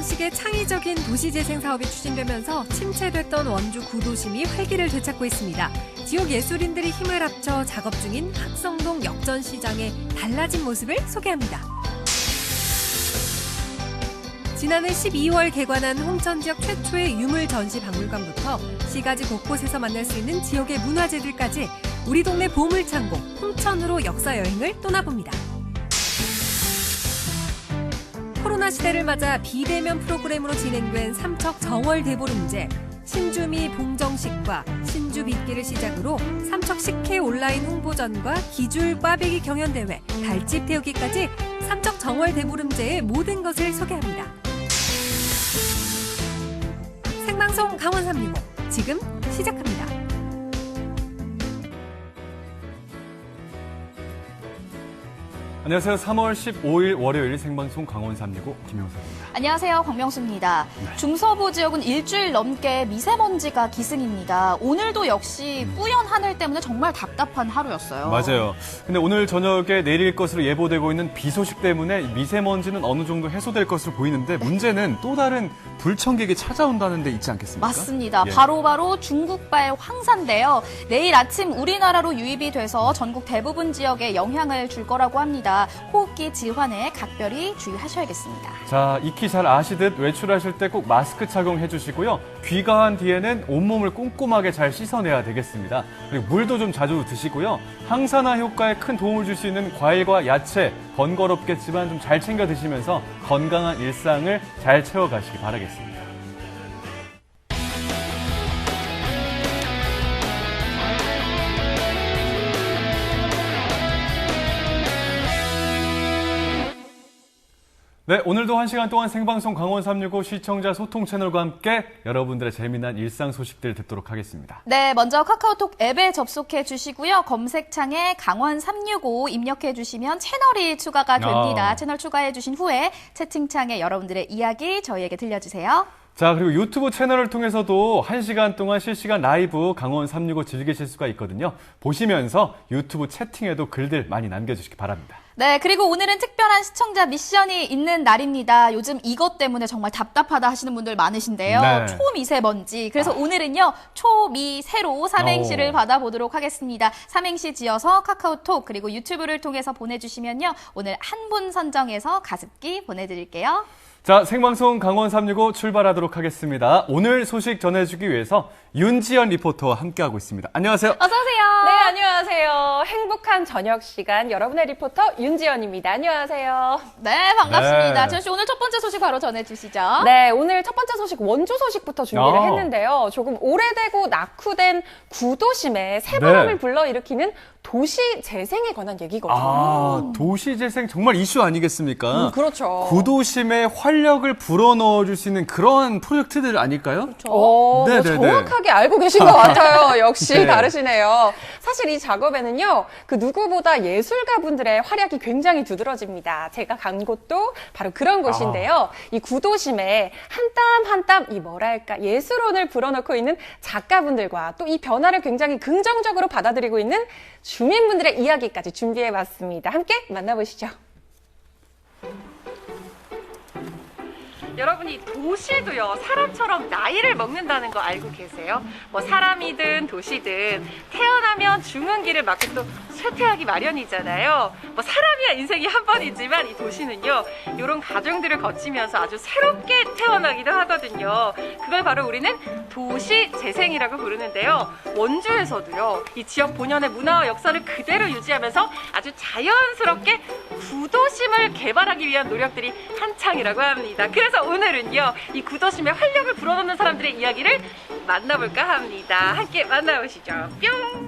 서울시의 창의적인 도시재생 사업이 추진되면서 침체됐던 원주 구도심이 활기를 되찾고 있습니다. 지역 예술인들이 힘을 합쳐 작업 중인 학성동 역전시장의 달라진 모습을 소개합니다. 지난해 12월 개관한 홍천 지역 최초의 유물 전시 박물관부터 시가지 곳곳에서 만날 수 있는 지역의 문화재들까지 우리 동네 보물창고 홍천으로 역사 여행을 떠나봅니다. 코로나 시대를 맞아 비대면 프로그램으로 진행된 삼척 정월 대보름제, 신주미 봉정식과 신주 빗기를 시작으로 삼척 식혜 온라인 홍보전과 기줄 꽈배기 경연대회, 달집 태우기까지 삼척 정월 대보름제의 모든 것을 소개합니다. 생방송 강원 365 지금 시작합니다. 안녕하세요. 3월 15일 월요일 생방송 강원 365 김영석입니다. 안녕하세요. 광명수입니다. 네. 중서부 지역은 일주일 넘게 미세먼지가 기승입니다. 오늘도 역시 뿌연 하늘 때문에 정말 답답한 하루였어요. 맞아요. 근데 오늘 저녁에 내릴 것으로 예보되고 있는 비 소식 때문에 미세먼지는 어느 정도 해소될 것으로 보이는데 문제는 또 다른 불청객이 찾아온다는 데 있지 않겠습니까? 맞습니다. 예. 바로 중국발 황사인데요. 내일 아침 우리나라로 유입이 돼서 전국 대부분 지역에 영향을 줄 거라고 합니다. 호흡기 질환에 각별히 주의하셔야겠습니다. 자, 익히 잘 아시듯 외출하실 때 꼭 마스크 착용해 주시고요. 귀가한 뒤에는 온몸을 꼼꼼하게 잘 씻어내야 되겠습니다. 그리고 물도 좀 자주 드시고요. 항산화 효과에 큰 도움을 줄 수 있는 과일과 야채, 번거롭겠지만 좀 잘 챙겨 드시면서 건강한 일상을 잘 채워가시기 바라겠습니다. 네, 오늘도 1시간 동안 생방송 강원 365 시청자 소통 채널과 함께 여러분들의 재미난 일상 소식들 듣도록 하겠습니다. 네, 먼저 카카오톡 앱에 접속해 주시고요. 검색창에 강원 365 입력해 주시면 채널이 추가가 됩니다. 채널 추가해 주신 후에 채팅창에 여러분들의 이야기 저희에게 들려주세요. 자, 그리고 유튜브 채널을 통해서도 1시간 동안 실시간 라이브 강원 365 즐기실 수가 있거든요. 보시면서 유튜브 채팅에도 글들 많이 남겨주시기 바랍니다. 네, 그리고 오늘은 특별한 시청자 미션이 있는 날입니다. 요즘 이것 때문에 정말 답답하다 하시는 분들 많으신데요. 네. 초미세먼지. 그래서 오늘은요, 초미세로 삼행시를 받아보도록 하겠습니다. 삼행시 지어서 카카오톡 그리고 유튜브를 통해서 보내주시면요. 오늘 한 분 선정해서 가습기 보내드릴게요. 자, 생방송 강원 365 출발하도록 하겠습니다. 오늘 소식 전해주기 위해서 윤지연 리포터와 함께하고 있습니다. 안녕하세요. 어서오세요. 네, 안녕하세요. 행복한 저녁 시간 여러분의 리포터 윤지연입니다. 안녕하세요. 네, 반갑습니다. 네. 지연 씨, 오늘 첫 번째 소식 바로 전해주시죠. 네, 오늘 첫 번째 소식 원주 소식부터 준비를 아. 했는데요. 조금 오래되고 낙후된 구도심에 새바람을 네. 불러일으키는 도시 재생에 관한 얘기거든요. 아, 도시재생 정말 이슈 아니겠습니까? 그렇죠. 구도심에 활력을 불어넣어줄 수 있는 그런 프로젝트들 아닐까요? 뭐 정확하게 알고 계신 것 같아요. 역시 네. 다르시네요. 사실 이 작업에는요, 그 누구보다 예술가분들의 활약이 굉장히 두드러집니다. 제가 간 곳도 바로 그런 곳인데요. 이 구도심에 한 땀 한 땀 이 뭐랄까 예술혼을 불어넣고 있는 작가분들과 또 이 변화를 굉장히 긍정적으로 받아들이고 있는 주민분들의 이야기까지 준비해봤습니다. 함께 만나보시죠. 여러분이 도시도요, 사람처럼 나이를 먹는다는 거 알고 계세요? 뭐 사람이든 도시든 태어나면 죽는 길을 막고 또 쇠퇴하기 마련이잖아요. 뭐 사람이야 인생이 한 번이지만 이 도시는요, 이런 과정들을 거치면서 아주 새롭게 태어나기도 하거든요. 그걸 바로 우리는 도시 재생이라고 부르는데요. 원주에서도요, 이 지역 본연의 문화와 역사를 그대로 유지하면서 아주 자연스럽게 구도심을 개발하기 위한 노력들이 한창이라고 합니다. 그래서 오늘은요, 이 구도심에 활력을 불어넣는 사람들의 이야기를 만나볼까 합니다. 함께 만나보시죠. 뿅!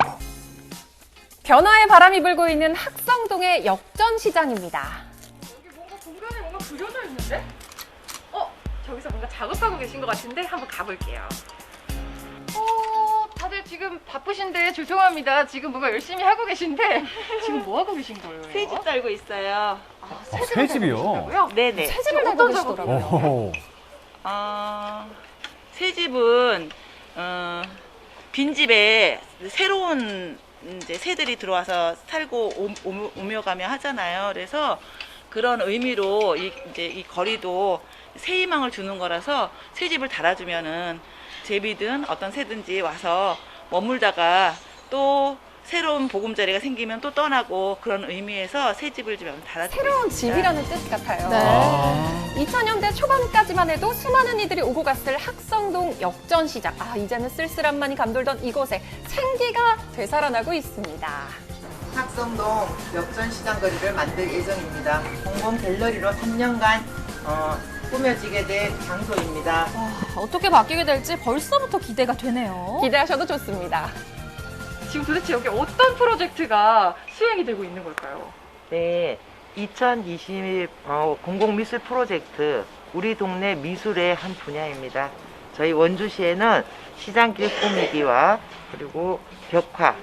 변화의 바람이 불고 있는 학성동의 역전시장입니다. 여기 뭔가 공간에 뭔가 그려져 있는데? 저기서 뭔가 작업하고 계신 것 같은데 한번 가볼게요. 다들 지금 바쁘신데 죄송합니다. 지금 뭔가 열심히 하고 계신데 지금 뭐 하고 계신 거예요? 새집 달고 있어요. 새집이요? 네네. 새집을 달고 계시더라고요. 오호. 새집은 빈집에 새로운 이제 새들이 들어와서 살고 오며 가며 하잖아요. 그래서 그런 의미로 이제 이 거리도 새 희망을 주는 거라서 새 집을 달아주면은 제비든 어떤 새든지 와서 머물다가 또 새로운 보금자리가 생기면 또 떠나고 그런 의미에서 새 집을 좀 달아주고 새로운 있습니다. 집이라는 뜻 같아요. 네. 2000년대 초반까지만 해도 수많은 이들이 오고 갔을 학성동 역전시장. 이제는 쓸쓸함만이 감돌던 이곳에 생기가 되살아나고 있습니다. 학성동 역전시장 거리를 만들 예정입니다. 공공 갤러리로 3년간 꾸며지게 된 장소입니다. 어떻게 바뀌게 될지 벌써부터 기대가 되네요. 기대하셔도 좋습니다. 지금 도대체 여기 어떤 프로젝트가 수행이 되고 있는 걸까요? 네, 2020 공공미술 프로젝트 우리 동네 미술의 한 분야입니다. 저희 원주시에는 시장길 꾸미기와 그리고 벽화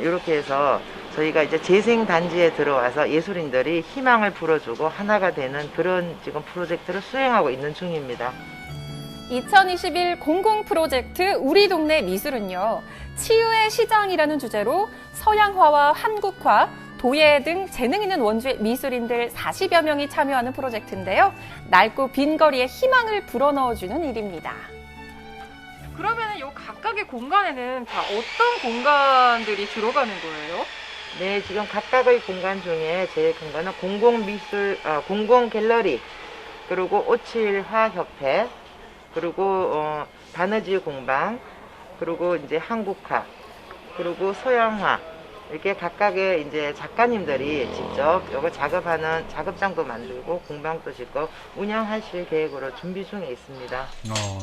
이렇게 해서 저희가 이제 재생단지에 들어와서 예술인들이 희망을 불어주고 하나가 되는 그런 지금 프로젝트를 수행하고 있는 중입니다. 2021 공공 프로젝트 우리 동네 미술은요, 치유의 시장이라는 주제로 서양화와 한국화, 도예 등 재능 있는 원주의 미술인들 40여 명이 참여하는 프로젝트인데요. 낡고 빈 거리에 희망을 불어넣어주는 일입니다. 그러면 이 각각의 공간에는 다 어떤 공간들이 들어가는 거예요? 네, 지금 각각의 공간 중에 제 공간은 공공미술, 공공갤러리, 그리고 오칠화협회, 그리고 바느질 공방, 그리고 이제 한국화, 그리고 서양화, 이렇게 각각의 이제 작가님들이 직접 이거 작업하는 작업장도 만들고 공방도 짓고 운영하실 계획으로 준비 중에 있습니다.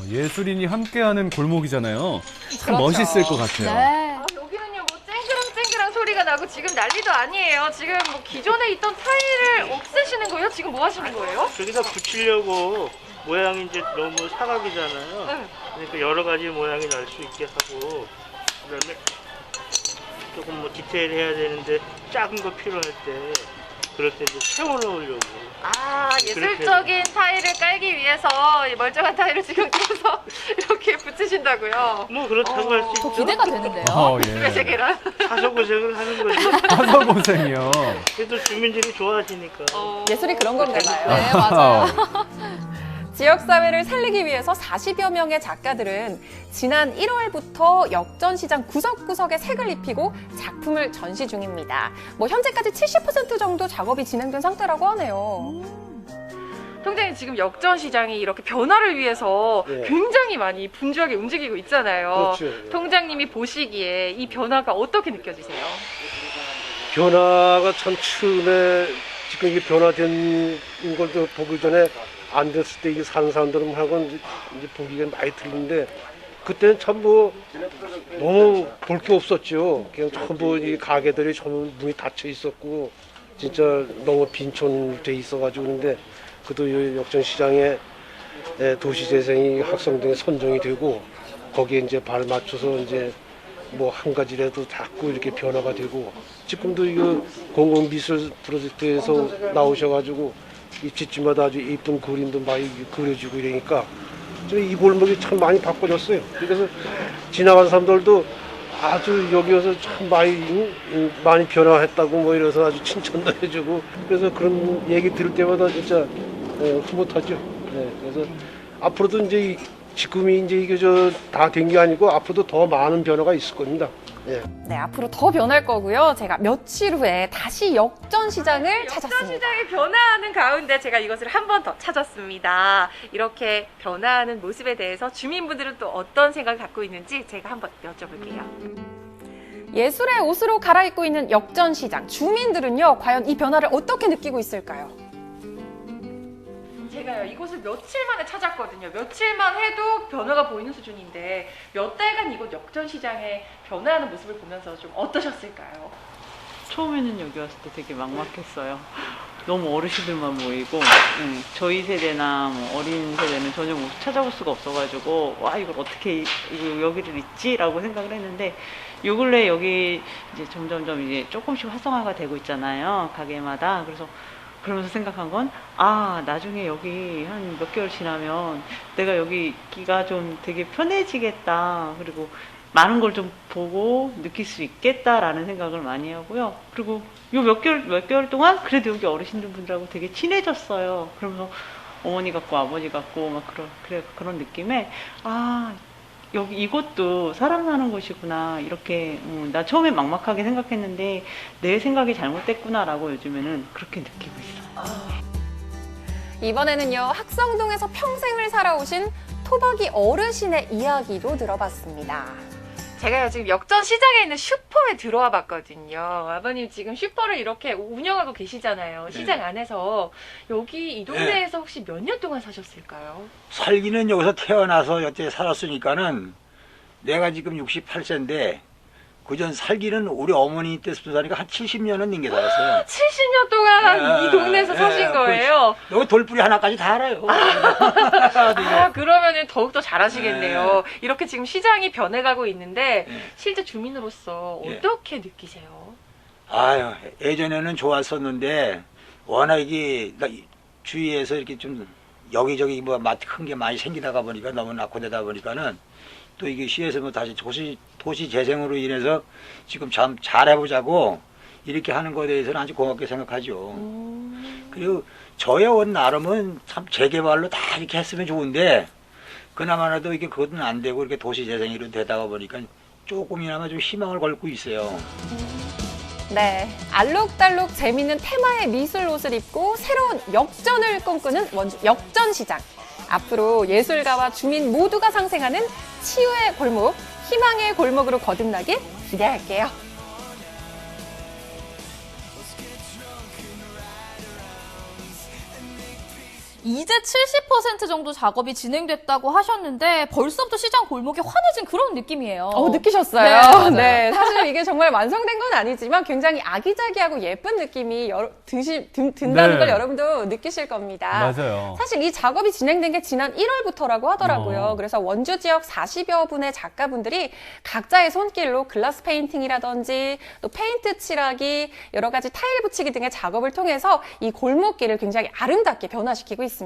예술인이 함께하는 골목이잖아요. 참 그렇죠. 멋있을 것 같아요. 네. 여기는요, 뭐 쨍그랑쨍그랑 소리가 나고 지금 난리도 아니에요. 지금 뭐 기존에 있던 타일을 없애시는 거예요? 지금 뭐 하시는 거예요? 저기다 붙이려고 모양이 이제 너무 사각이잖아요. 네. 그러니까 여러 가지 모양이 날 수 있게 하고, 그다음에 조금 뭐 디테일 해야 되는데 작은 거 필요할 때 그럴 때 이제 채워 넣으려고. 예술적인 타일을 깔기 위해서 이 멀쩡한 타일을 지금 껴서 이렇게 붙이신다고요? 뭐 그렇다고 할 수 있죠. 더 기대가 되는데요. 그래서 계란. 사서 고생을 하는 거지. 가서 고생이요. 그래도 주민들이 좋아하시니까. 예술이 그런 건가 봐요. 네, 맞아요. 지역사회를 살리기 위해서 40여 명의 작가들은 지난 1월부터 역전시장 구석구석에 색을 입히고 작품을 전시 중입니다. 현재까지 70% 정도 작업이 진행된 상태라고 하네요. 통장님, 지금 역전시장이 이렇게 변화를 위해서 네. 굉장히 많이 분주하게 움직이고 있잖아요. 그렇죠. 통장님이 보시기에 이 변화가 어떻게 느껴지세요? 변화가 참 처음에 지금 이게 변화된 걸 보기 전에 안 됐을 때 이게 사는 사람들하고 이제 보기가 많이 틀린데 그때는 참 너무 볼 게 없었죠. 그냥 전부 이 가게들이 전부 문이 닫혀 있었고 진짜 너무 빈촌돼 있어가지고 그런데 그래도 이 역전시장에 도시재생이 학성동에 선정이 되고 거기에 이제 발 맞춰서 이제 한 가지라도 자꾸 이렇게 변화가 되고 지금도 이거 공공미술 프로젝트에서 나오셔가지고 이 집집마다 아주 이쁜 그림도 많이 그려지고 이러니까 이 골목이 참 많이 바꿔졌어요. 그래서 지나가는 사람들도 아주 여기 와서 참 많이 변화했다고 이래서 아주 칭찬도 해주고 그래서 그런 얘기 들을 때마다 진짜 흐뭇하죠. 네, 그래서 앞으로도 이제 지금이 이제 이게 다 된 게 아니고 앞으로도 더 많은 변화가 있을 겁니다. 예. 네, 앞으로 더 변할 거고요. 제가 며칠 후에 다시 역전시장을 찾았습니다. 역전시장이 변화하는 가운데 제가 이것을 한 번 더 찾았습니다. 이렇게 변화하는 모습에 대해서 주민분들은 또 어떤 생각을 갖고 있는지 제가 한번 여쭤볼게요. 예술의 옷으로 갈아입고 있는 역전시장. 주민들은요, 과연 이 변화를 어떻게 느끼고 있을까요? 제가요, 이곳을 며칠 만에 찾았거든요. 며칠만 해도 변화가 보이는 수준인데 몇 달간 이곳 역전시장의 변화하는 모습을 보면서 좀 어떠셨을까요? 처음에는 여기 왔을 때 되게 막막했어요. 너무 어르신들만 모이고 저희 세대나 어린 세대는 전혀 찾아볼 수가 없어가지고 와 이걸 어떻게 여기를 잊지라고 생각을 했는데 요 근래 여기 이제 점점점 이제 조금씩 활성화가 되고 있잖아요, 가게마다. 그래서 그러면서 생각한 건 나중에 여기 한 몇 개월 지나면 내가 여기가 좀 되게 편해지겠다, 그리고 많은 걸 좀 보고 느낄 수 있겠다라는 생각을 많이 하고요. 그리고 요 몇 개월 동안 그래도 여기 어르신들 분들하고 되게 친해졌어요. 그러면서 어머니 같고 아버지 같고 막 그런 느낌에 여기 이곳도 사람 사는 곳이구나 이렇게 나 처음에 막막하게 생각했는데 내 생각이 잘못됐구나라고 요즘에는 그렇게 느끼고 있어요. 이번에는요, 학성동에서 평생을 살아오신 토박이 어르신의 이야기도 들어봤습니다. 제가 지금 역전 시장에 있는 슈퍼에 들어와 봤거든요. 아버님 지금 슈퍼를 이렇게 운영하고 계시잖아요. 시장 안에서. 여기 이 동네에서 혹시 몇 년 동안 사셨을까요? 살기는 여기서 태어나서 여태 살았으니까는 내가 지금 68세인데 그전 살기는 우리 어머니 때부터 사니까 한 70년은 넘게 살았어요. 70년 동안 이 동네에서 사신 거예요? 여기 돌뿌리 하나까지 다 알아요. 그러면은 더욱더 잘하시겠네요. 이렇게 지금 시장이 변해가고 있는데 실제 주민으로서 어떻게 느끼세요? 아유, 예전에는 좋았었는데 워낙 이게 주위에서 이렇게 좀 여기저기 뭐 마트 큰 게 많이 생기다가 보니까 너무 낙후되다 보니까는 또 이게 시에서 뭐 다시 도시 재생으로 인해서 지금 참 잘해보자고 이렇게 하는 거에 대해서는 아주 고맙게 생각하죠. 그리고 저의 원 나름은 참 재개발로 다 이렇게 했으면 좋은데 그나마라도 이게 그것은 안 되고 이렇게 도시 재생으로 되다가 보니까 조금이나마 좀 희망을 걸고 있어요. 네, 알록달록 재밌는 테마의 미술 옷을 입고 새로운 역전을 꿈꾸는 원주 역전시장. 앞으로 예술가와 주민 모두가 상생하는 치유의 골목, 희망의 골목으로 거듭나길 기대할게요. 이제 70% 정도 작업이 진행됐다고 하셨는데 벌써부터 시장 골목이 환해진 그런 느낌이에요. 느끼셨어요? 네, 네, 사실 이게 정말 완성된 건 아니지만 굉장히 아기자기하고 예쁜 느낌이 든다는 걸 여러분도 느끼실 겁니다. 맞아요. 사실 이 작업이 진행된 게 지난 1월부터라고 하더라고요. 그래서 원주 지역 40여 분의 작가분들이 각자의 손길로 글라스 페인팅이라든지 또 페인트 칠하기, 여러 가지 타일 붙이기 등의 작업을 통해서 이 골목길을 굉장히 아름답게 변화시키고 있습니다.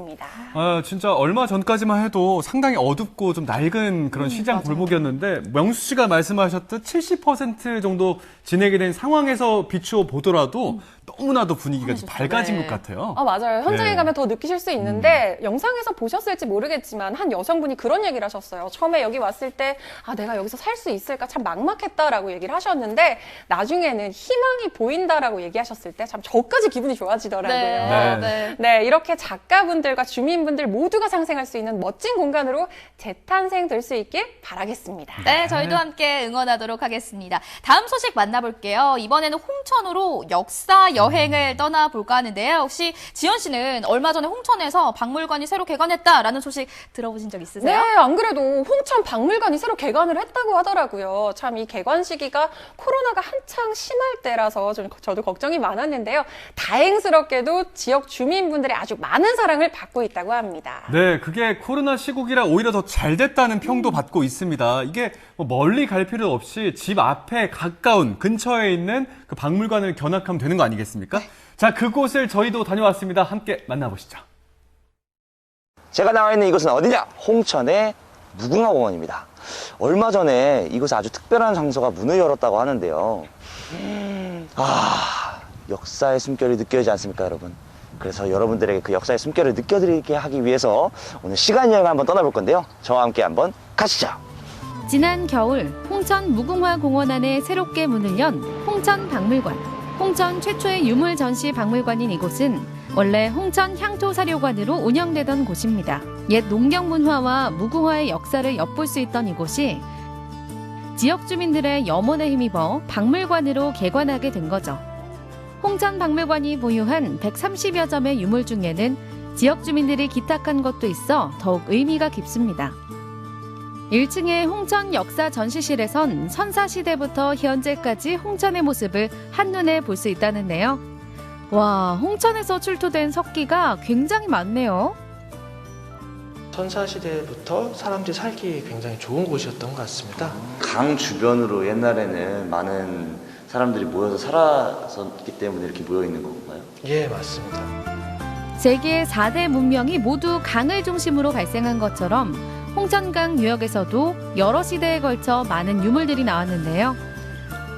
진짜 얼마 전까지만 해도 상당히 어둡고 좀 낡은 그런 시장 골목이었는데 명수 씨가 말씀하셨듯 70% 정도 진행이 된 상황에서 비추어 보더라도 너무나도 분위기가 좀 밝아진 것 같아요. 맞아요. 현장에 가면 더 느끼실 수 있는데 영상에서 보셨을지 모르겠지만 한 여성분이 그런 얘기를 하셨어요. 처음에 여기 왔을 때 내가 여기서 살 수 있을까 참 막막했다라고 얘기를 하셨는데 나중에는 희망이 보인다라고 얘기하셨을 때 참 저까지 기분이 좋아지더라고요. 네, 이렇게 작가분들과 주민분들 모두가 상생할 수 있는 멋진 공간으로 재탄생될 수 있길 바라겠습니다. 네, 저희도 함께 응원하도록 하겠습니다. 다음 소식 만나볼게요. 이번에는 홍천으로 역사 여행을 떠나볼까 하는데요. 혹시 지연 씨는 얼마 전에 홍천에서 박물관이 새로 개관했다라는 소식 들어보신 적 있으세요? 네, 안 그래도 홍천 박물관이 새로 개관을 했다고 하더라고요. 참 이 개관 시기가 코로나가 한창 심할 때라서 저도 걱정이 많았는데요. 다행스럽게도 지역 주민분들의 아주 많은 사랑을 받고 있다고 합니다. 네, 그게 코로나 시국이라 오히려 더 잘 됐다는 평도 받고 있습니다. 이게 뭐 멀리 갈 필요 없이 집 앞에 가까운 근처에 있는 그 박물관을 견학하면 되는 거 아니겠습니까? 자, 그곳을 저희도 다녀왔습니다. 함께 만나보시죠. 제가 나와 있는 이곳은 어디냐? 홍천의 무궁화공원입니다. 얼마 전에 이곳에 아주 특별한 장소가 문을 열었다고 하는데요. 역사의 숨결이 느껴지지 않습니까, 여러분? 그래서 여러분들에게 그 역사의 숨결을 느껴드리게 하기 위해서 오늘 시간 여행을 한번 떠나볼 건데요. 저와 함께 한번 가시죠. 지난 겨울 홍천 무궁화공원 안에 새롭게 문을 연 홍천 박물관. 홍천 최초의 유물 전시 박물관인 이곳은 원래 홍천 향토사료관으로 운영되던 곳입니다. 옛 농경 문화와 무궁화의 역사를 엿볼 수 있던 이곳이 지역 주민들의 염원에 힘입어 박물관으로 개관하게 된 거죠. 홍천 박물관이 보유한 130여 점의 유물 중에는 지역 주민들이 기탁한 것도 있어 더욱 의미가 깊습니다. 1층의 홍천 역사 전시실에선 선사시대부터 현재까지 홍천의 모습을 한눈에 볼 수 있다는데요. 와, 홍천에서 출토된 석기가 굉장히 많네요. 선사시대부터 사람들이 살기 굉장히 좋은 곳이었던 것 같습니다. 강 주변으로 옛날에는 많은 사람들이 모여서 살았기 때문에 이렇게 모여 있는 건가요? 예, 맞습니다. 세계 4대 문명이 모두 강을 중심으로 발생한 것처럼 홍천강 유역에서도 여러 시대에 걸쳐 많은 유물들이 나왔는데요.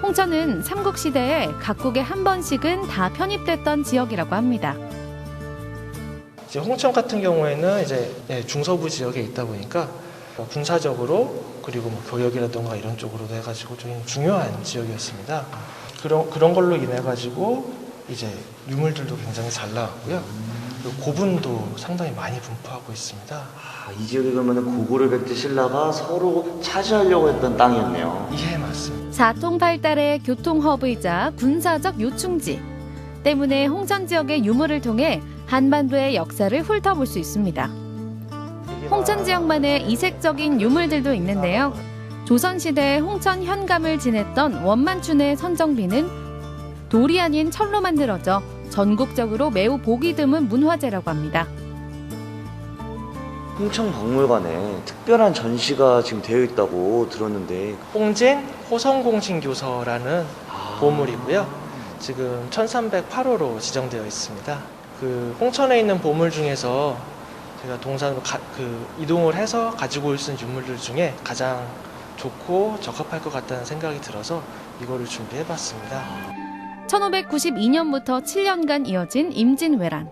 홍천은 삼국시대에 각국에 한 번씩은 다 편입됐던 지역이라고 합니다. 이제 홍천 같은 경우에는 이제 중서부 지역에 있다 보니까 군사적으로 그리고 뭐 교역이라던가 이런 쪽으로도 해가지고 좀 중요한 지역이었습니다. 그런 걸로 인해 가지고 이제 유물들도 굉장히 잘 나왔고요. 그리고 고분도 상당히 많이 분포하고 있습니다. 이 지역에 그러면 고구려 백제 신라가 서로 차지하려고 했던 땅이었네요. 예, 맞습니다. 사통팔달의 교통 허브이자 군사적 요충지 때문에 홍천 지역의 유물을 통해 한반도의 역사를 훑어볼 수 있습니다. 홍천 지역만의 이색적인 유물들도 있는데요. 조선시대 홍천 현감을 지냈던 원만춘의 선정비는 돌이 아닌 철로 만들어져 전국적으로 매우 보기 드문 문화재라고 합니다. 홍천박물관에 특별한 전시가 지금 되어 있다고 들었는데 홍진 호성공신교서라는 보물이고요. 지금 1308호로 지정되어 있습니다. 그 홍천에 있는 보물 중에서 제가 동산으로 이동을 해서 가지고 올 수 있는 유물들 중에 가장 좋고 적합할 것 같다는 생각이 들어서 이거를 준비해봤습니다. 1592년부터 7년간 이어진 임진왜란.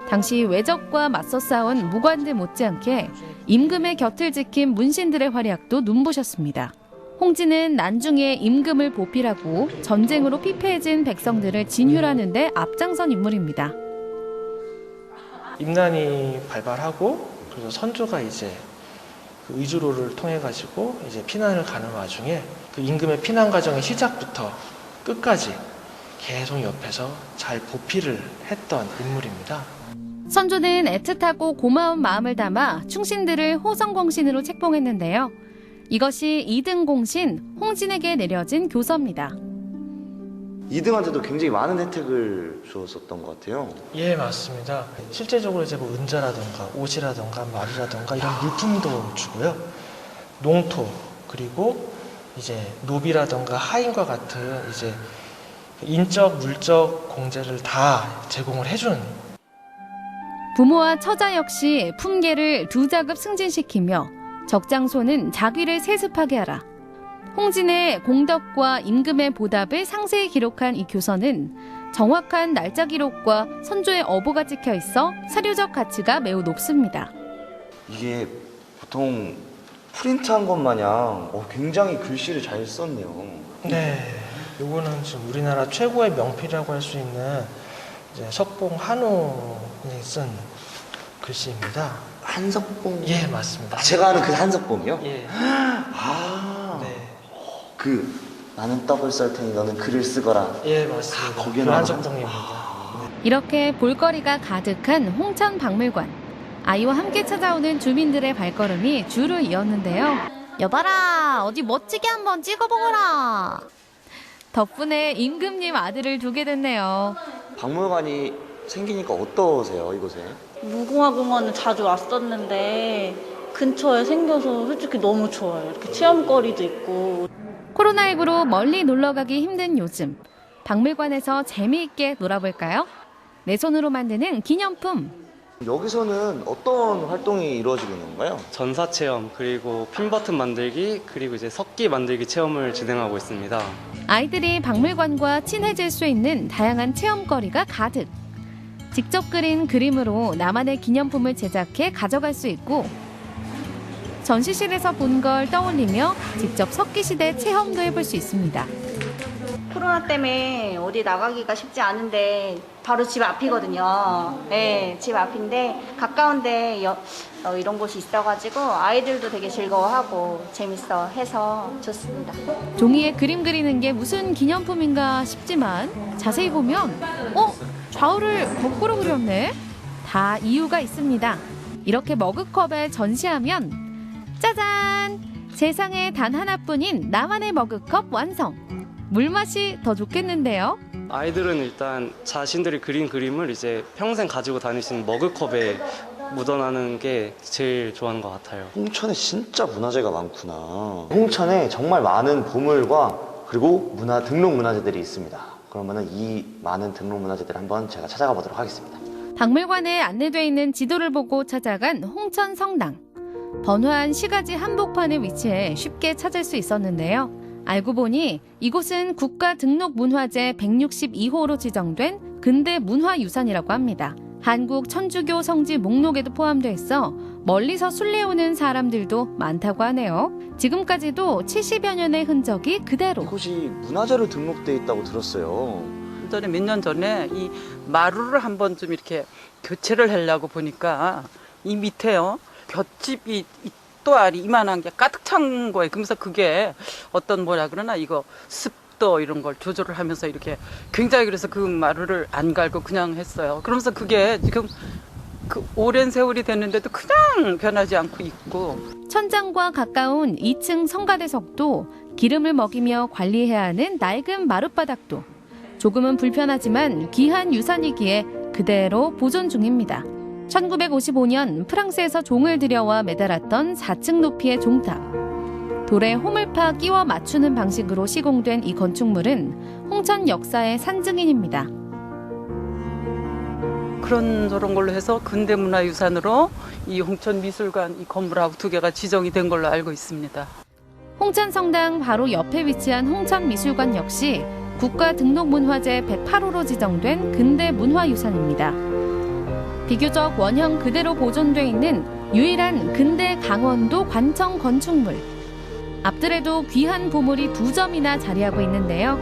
당시 외적과 맞서 싸운 무관들 못지않게 임금의 곁을 지킨 문신들의 활약도 눈부셨습니다. 홍진은 난중에 임금을 보필하고 전쟁으로 피폐해진 백성들을 진휼하는 데 앞장선 인물입니다. 임난이 발발하고 그래서 선조가 이제 그 의주로를 통해 가지고 이제 피난을 가는 와중에 그 임금의 피난 과정의 시작부터 끝까지 계속 옆에서 잘 보필을 했던 인물입니다. 선조는 애틋하고 고마운 마음을 담아 충신들을 호성공신으로 책봉했는데요. 이것이 2등 공신 홍진에게 내려진 교서입니다. 2등한테도 굉장히 많은 혜택을 주었었던 것 같아요. 예, 맞습니다. 실제적으로 이제 뭐 은자라던가 옷이라던가 말이라던가 이런 물품도 주고요. 농토 그리고 이제 노비라던가 하인과 같은 이제 인적, 물적 공제를 다 제공을 해준. 부모와 처자 역시 품계를 2자급 승진시키며 적장소는 자귀를 세습하게 하라. 홍진의 공덕과 임금의 보답을 상세히 기록한 이 교서는 정확한 날짜 기록과 선조의 어보가 찍혀 있어 사료적 가치가 매우 높습니다. 이게 보통 프린트한 것 마냥 굉장히 글씨를 잘 썼네요. 네, 요거는 지금 우리나라 최고의 명필이라고 할 수 있는 이제 석봉 한우이 쓴 글씨입니다. 한석봉? 예, 맞습니다. 제가 아는 그 한석봉이요? 예. 네. 나는 떡을 썰 테니 너는 글을 쓰거라. 예, 맞습니다. 거기에 그 나오는 한석봉입니다. 이렇게 볼거리가 가득한 홍천 박물관. 아이와 함께 찾아오는 주민들의 발걸음이 줄을 이었는데요. 여봐라, 어디 멋지게 한번 찍어보거라. 덕분에 임금님 아들을 두게 됐네요. 박물관이 생기니까 어떠세요, 이곳에? 무궁화공원은 자주 왔었는데 근처에 생겨서 솔직히 너무 좋아요. 이렇게 체험거리도 있고. 코로나19로 멀리 놀러가기 힘든 요즘. 박물관에서 재미있게 놀아볼까요? 내 손으로 만드는 기념품. 여기서는 어떤 활동이 이루어지고 있는 건가요? 전사 체험, 그리고 핀 버튼 만들기, 그리고 이제 석기 만들기 체험을 진행하고 있습니다. 아이들이 박물관과 친해질 수 있는 다양한 체험거리가 가득. 직접 그린 그림으로 나만의 기념품을 제작해 가져갈 수 있고 전시실에서 본 걸 떠올리며 직접 석기시대 체험도 해볼 수 있습니다. 코로나 때문에 어디 나가기가 쉽지 않은데 바로 집 앞이거든요. 네, 집 앞인데 가까운데 이런 곳이 있어가지고 아이들도 되게 즐거워하고 재밌어 해서 좋습니다. 종이에 그림 그리는 게 무슨 기념품인가 싶지만 자세히 보면 좌우를 거꾸로 그렸네? 다 이유가 있습니다. 이렇게 머그컵에 전시하면 짜잔! 세상에 단 하나뿐인 나만의 머그컵 완성! 물맛이 더 좋겠는데요? 아이들은 일단 자신들이 그린 그림을 이제 평생 가지고 다닐 수 있는 머그컵에 묻어나는 게 제일 좋아하는 것 같아요. 홍천에 진짜 문화재가 많구나. 홍천에 정말 많은 보물과 그리고 등록 문화재들이 있습니다. 그러면은 이 많은 등록 문화재들을 한번 제가 찾아가 보도록 하겠습니다. 박물관에 안내되어 있는 지도를 보고 찾아간 홍천 성당. 번화한 시가지 한복판에 위치해 쉽게 찾을 수 있었는데요. 알고 보니 이곳은 국가 등록 문화재 162호로 지정된 근대 문화유산이라고 합니다. 한국 천주교 성지 목록에도 포함돼 있어 멀리서 순례오는 사람들도 많다고 하네요. 지금까지도 70여 년의 흔적이 그대로. 이곳이 문화재로 등록돼 있다고 들었어요. 전에 몇 년 전에 이 마루를 한번 좀 이렇게 교체를 하려고 보니까 이 밑에요 볏짚이 또알이 이만한 게 가득 찬 거예요. 그러면서 그게 어떤 뭐라 그러나 이거 습도 이런 걸 조절을 하면서 이렇게 굉장히 그래서 그 마루를 안 갈고 그냥 했어요. 그러면서 그게 지금 그 오랜 세월이 됐는데도 그냥 변하지 않고 있고. 천장과 가까운 2층 성가대석도 기름을 먹이며 관리해야 하는 낡은 마룻바닥도 조금은 불편하지만 귀한 유산이기에 그대로 보존 중입니다. 1955년 프랑스에서 종을 들여와 매달았던 4층 높이의 종탑. 돌에 호물파 끼워 맞추는 방식으로 시공된 이 건축물은 홍천 역사의 산증인입니다. 그런 저런 걸로 해서 근대문화유산으로 이 홍천미술관 이 건물하고 두 개가 지정이 된 걸로 알고 있습니다. 홍천성당 바로 옆에 위치한 홍천미술관 역시 국가등록문화재 108호로 지정된 근대문화유산입니다. 비교적 원형 그대로 보존돼 있는 유일한 근대 강원도 관청 건축물. 앞들에도 귀한 보물이 2점이나 자리하고 있는데요.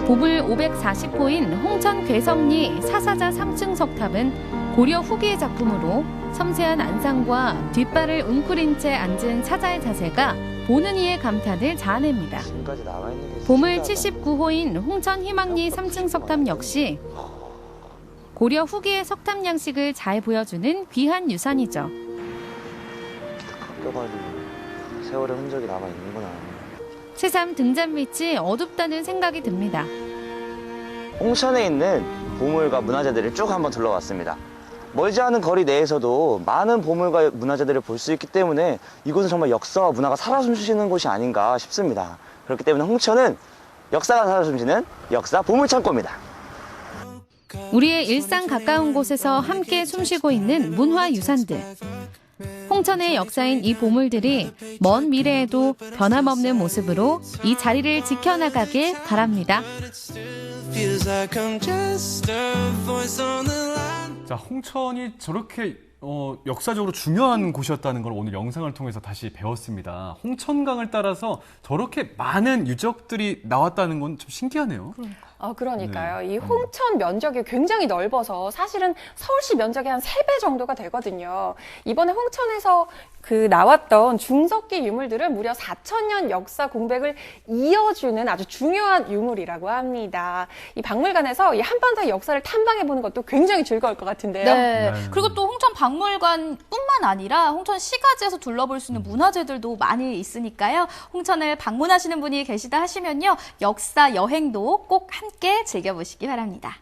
보물 540호인 홍천 괴성리 사사자 3층 석탑은 고려 후기의 작품으로 섬세한 안상과 뒷발을 웅크린 채 앉은 사자의 자세가 보는 이의 감탄을 자아냅니다. 보물 79호인 홍천 희망리 3층 석탑 역시 고려 후기의 석탑 양식을 잘 보여주는 귀한 유산이죠. 꺾여가지고 세월의 흔적이 남아있는구나. 새삼 등잔빛이 어둡다는 생각이 듭니다. 홍천에 있는 보물과 문화재들을 쭉 한번 둘러봤습니다. 멀지 않은 거리 내에서도 많은 보물과 문화재들을 볼 수 있기 때문에 이곳은 정말 역사와 문화가 살아 숨쉬는 곳이 아닌가 싶습니다. 그렇기 때문에 홍천은 역사가 살아 숨쉬는 역사 보물창고입니다. 우리의 일상 가까운 곳에서 함께 숨쉬고 있는 문화유산들. 홍천의 역사인 이 보물들이 먼 미래에도 변함없는 모습으로 이 자리를 지켜나가길 바랍니다. 자, 홍천이 저렇게 역사적으로 중요한 곳이었다는 걸 오늘 영상을 통해서 다시 배웠습니다. 홍천강을 따라서 저렇게 많은 유적들이 나왔다는 건 좀 신기하네요. 그러니까요. 이 홍천 면적이 굉장히 넓어서 사실은 서울시 면적의 한 3배 정도가 되거든요. 이번에 홍천에서 나왔던 중석기 유물들은 무려 4,000년 역사 공백을 이어주는 아주 중요한 유물이라고 합니다. 이 박물관에서 이 한반도의 역사를 탐방해보는 것도 굉장히 즐거울 것 같은데요. 네. 그리고 또 홍천 박물관뿐만 아니라 홍천 시가지에서 둘러볼 수 있는 문화재들도 많이 있으니까요. 홍천을 방문하시는 분이 계시다 하시면요. 역사 여행도 꼭 함께 즐겨보시기 바랍니다.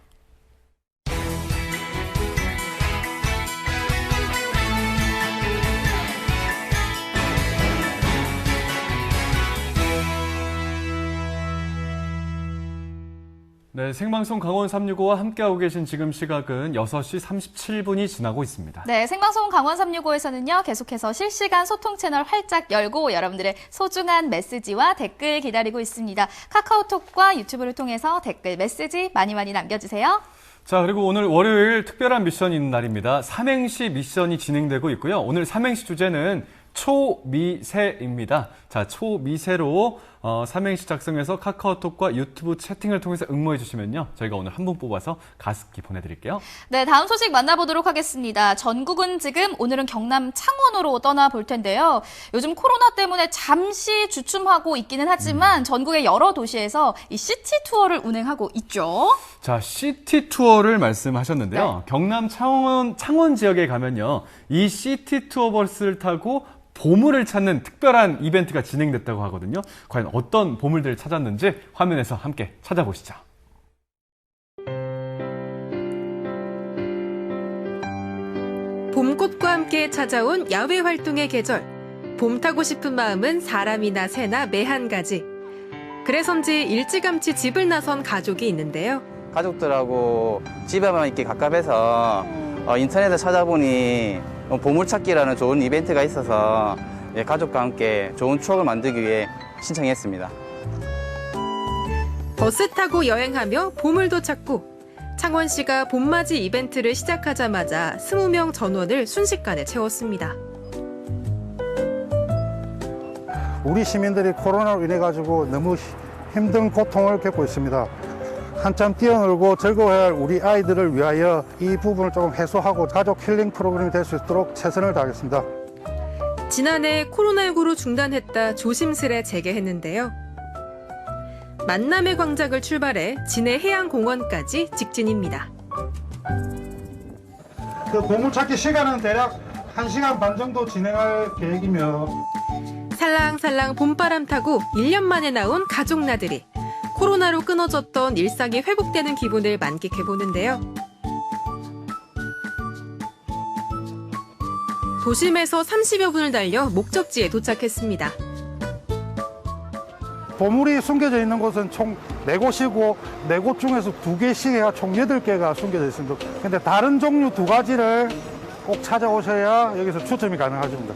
네, 생방송 강원 365와 함께하고 계신 지금 시각은 6시 37분이 지나고 있습니다. 네, 생방송 강원 365에서는요, 계속해서 실시간 소통 채널 활짝 열고 여러분들의 소중한 메시지와 댓글 기다리고 있습니다. 카카오톡과 유튜브를 통해서 댓글, 메시지 많이 남겨주세요. 자, 그리고 오늘 월요일 특별한 미션이 있는 날입니다. 삼행시 미션이 진행되고 있고요. 오늘 삼행시 주제는 초미세입니다. 자, 초미세로 삼행시 작성해서 카카오톡과 유튜브 채팅을 통해서 응모해 주시면요. 저희가 오늘 한 분 뽑아서 가습기 보내드릴게요. 네, 다음 소식 만나보도록 하겠습니다. 전국은 지금 오늘은 경남 창원으로 떠나볼 텐데요. 요즘 코로나 때문에 잠시 주춤하고 있기는 하지만 전국의 여러 도시에서 이 시티 투어를 운행하고 있죠. 자, 시티 투어를 말씀하셨는데요. 네. 경남 창원 지역에 가면요. 이 시티 투어 버스를 타고 보물을 찾는 특별한 이벤트가 진행됐다고 하거든요. 과연 어떤 보물들을 찾았는지 화면에서 함께 찾아보시죠. 봄꽃과 함께 찾아온 야외 활동의 계절. 봄 타고 싶은 마음은 사람이나 새나 매 한 가지. 그래서인지 일찌감치 집을 나선 가족이 있는데요. 가족들하고 집에만 있기 갑갑해서 인터넷에 찾아보니 보물찾기라는 좋은 이벤트가 있어서 가족과 함께 좋은 추억을 만들기 위해 신청했습니다. 버스 타고 여행하며 보물도 찾고 창원시가 봄맞이 이벤트를 시작하자마자 20명 전원을 순식간에 채웠습니다. 우리 시민들이 코로나로 인해 가지고 너무 힘든 고통을 겪고 있습니다. 한참 뛰어놀고 즐거워야 할 우리 아이들을 위하여 이 부분을 조금 해소하고 가족 힐링 프로그램이 될 수 있도록 최선을 다하겠습니다. 지난해 코로나19로 중단했다 조심스레 재개했는데요. 만남의 광장을 출발해 진해 해양공원까지 직진입니다. 그 보물찾기 시간은 대략 1시간 반 정도 진행할 계획이며 살랑살랑 봄바람 타고 1년 만에 나온 가족 나들이. 코로나로 끊어졌던 일상이 회복되는 기분을 만끽해보는데요. 도심에서 30여 분을 달려 목적지에 도착했습니다. 보물이 숨겨져 있는 곳은 총 4곳이고 4곳 중에서 2개씩 해야 총 8개가 숨겨져 있습니다. 근데 다른 종류 2가지를 꼭 찾아오셔야 여기서 추첨이 가능하십니다.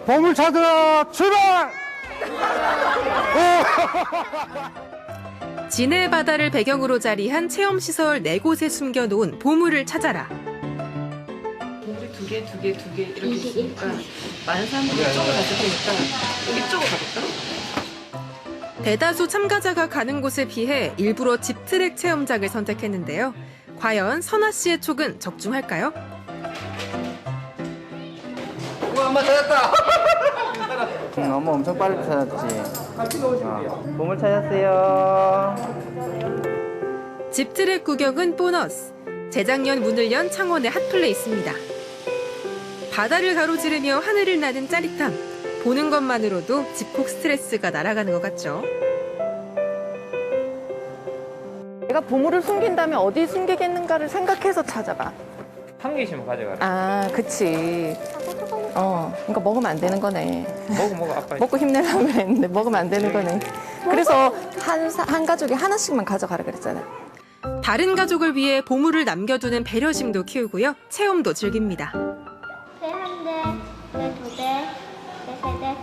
보물 찾으러 출발! 진해 바다를 배경으로 자리한 체험시설 4곳에 숨겨놓은 보물을 찾아라. 보물이 두 개 이렇게 있으니까 많은 사람들이 이쪽으로 갔을 테니까 여기 이쪽으로 가볼까? 대다수 참가자가 가는 곳에 비해 일부러 집트랙 체험장을 선택했는데요. 과연 선아 씨의 촉은 적중할까요? 우와, 엄마 찾았다! 엄마 엄청 빨리 찾았지. 보물 찾았어요. 집트랙 구경은 보너스. 재작년 문을 연 창원의 핫플레이스입니다. 바다를 가로지르며 하늘을 나는 짜릿함. 보는 것만으로도 집콕 스트레스가 날아가는 것 같죠. 내가 보물을 숨긴다면 어디 숨기겠는가를 생각해서 찾아봐. 한 개씩만 가져가라. 아, 그치. 그러니까 먹으면 안 되는 거네. 먹어, 아빠. 먹고 힘내려고 했는데 먹으면 안 되는 거네. 그래서 한 가족이 하나씩만 가져가라 그랬잖아. 다른 가족을 위해 보물을 남겨두는 배려심도 키우고요. 체험도 즐깁니다. 내 한 대, 내 두 대, 내 세 대, 네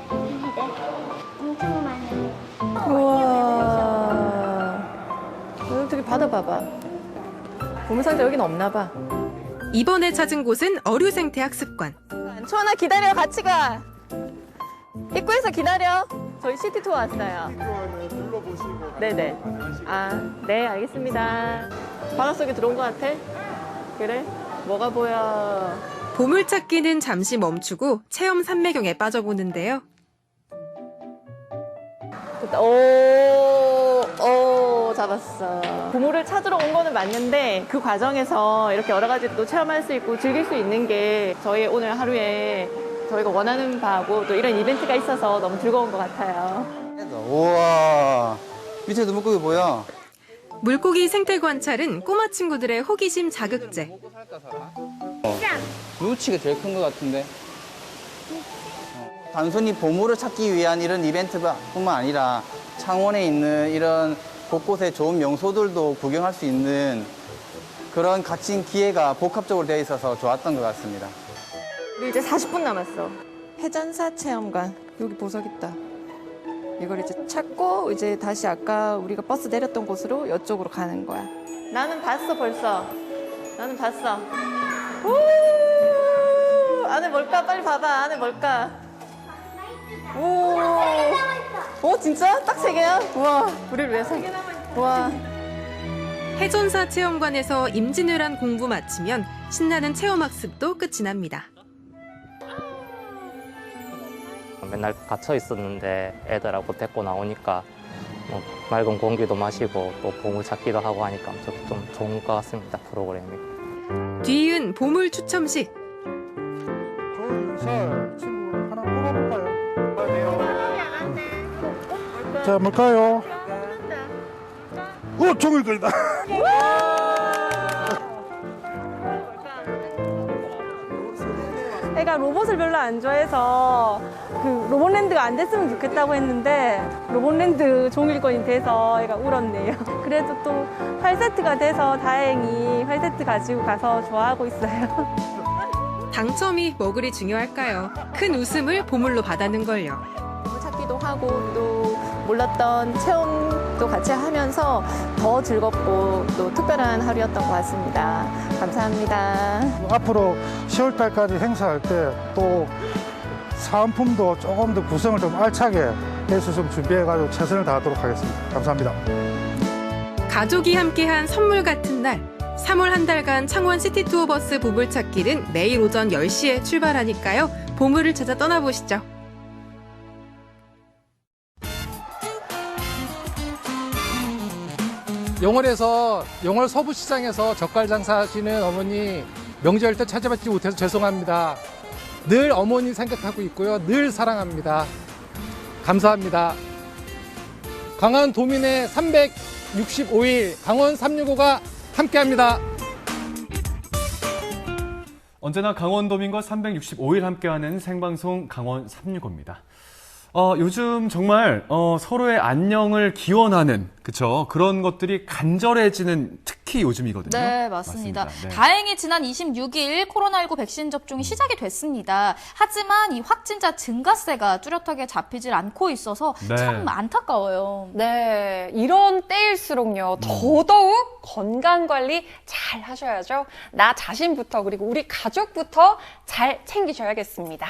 대. 엄청 많아요. 우와. 어떻게 받아봐봐. 보물상자 여긴 없나 봐. 이번에 찾은 곳은 어류생태 학습관. 초원아 기다려, 같이 가. 입구에서 기다려. 저희 시티 투어 왔어요. 네네. 아, 네, 알겠습니다. 바닷속에 들어온 것 같아? 그래? 뭐가 보여? 보물찾기는 잠시 멈추고 체험 산매경에 빠져보는데요. 오, 잡았어. 보물을 찾으러 온 거는 맞는데 그 과정에서 이렇게 여러 가지 또 체험할 수 있고 즐길 수 있는 게 저희 오늘 하루에 저희가 원하는 바하고 또 이런 이벤트가 있어서 너무 즐거운 것 같아요. 우와, 밑에도 물고기 뭐야? 물고기 생태 관찰은 꼬마 친구들의 호기심 자극제. 누치가 제일 큰 것 같은데. 단순히 보물을 찾기 위한 이런 이벤트뿐만 아니라 창원에 있는 이런 곳곳에 좋은 명소들도 구경할 수 있는 그런 갇힌 기회가 복합적으로 되어 있어서 좋았던 것 같습니다. 우리 이제 40분 남았어. 해전사 체험관. 여기 보석 있다. 이걸 이제 찾고 이제 다시 아까 우리가 버스 내렸던 곳으로 이쪽으로 가는 거야. 나는 봤어 벌써. 나는 봤어. 오! 안에 뭘까? 빨리 봐봐. 안에 뭘까? 오! 오 진짜? 딱 3개야? 우와. 우리를 위해서. 우와. 해전사 체험관에서 임진왜란 공부 마치면 신나는 체험학습도 끝이 납니다. 맨날 갇혀 있었는데 애들하고 데리고 나오니까 뭐 맑은 공기도 마시고 또 보물 찾기도 하고 하니까 좀 좋은 것 같습니다, 프로그램이. 뒤이은 보물 추첨식. 조윤설 친구 하나 뽑아볼까요? 자, 뭘까요? 종일거리다. 애가 로봇을 별로 안 좋아해서 그 로봇랜드가 안 됐으면 좋겠다고 했는데 로봇랜드 종일권이 돼서 애가 울었네요. 그래도 또 8세트가 돼서 다행히 8세트 가지고 가서 좋아하고 있어요. 당첨이 뭐 그리 중요할까요? 큰 웃음을 보물로 받아는 걸요. 보물 찾기도 하고 또 몰랐던 체험도 같이 하면서 더 즐겁고 또 특별한 하루였던 것 같습니다. 감사합니다. 앞으로 10월 달까지 행사할 때 또 사은품도 조금 더 구성을 좀 알차게 해서 좀 준비해가지고 최선을 다하도록 하겠습니다. 감사합니다. 가족이 함께한 선물 같은 날 3월 한 달간 창원 시티투어버스 보물찾기는 매일 오전 10시에 출발하니까요. 보물을 찾아 떠나보시죠. 영월에서 영월 서부시장에서 젓갈 장사하시는 어머니 명절 때 찾아뵙지 못해서 죄송합니다. 늘 어머니 생각하고 있고요. 늘 사랑합니다. 감사합니다. 강원 도민의 365일 강원 365가 함께합니다. 언제나 강원도민과 365일 함께하는 생방송 강원 365입니다. 요즘 정말 서로의 안녕을 기원하는 그쵸 그런 것들이 간절해지는 특히 요즘이거든요. 네, 맞습니다. 네. 다행히 지난 26일 코로나19 백신 접종이 시작이 됐습니다. 하지만 이 확진자 증가세가 뚜렷하게 잡히질 않고 있어서 네. 참 안타까워요. 네, 이런 때일수록요, 더더욱 건강관리 잘 하셔야죠. 나 자신부터 그리고 우리 가족부터 잘 챙기셔야겠습니다.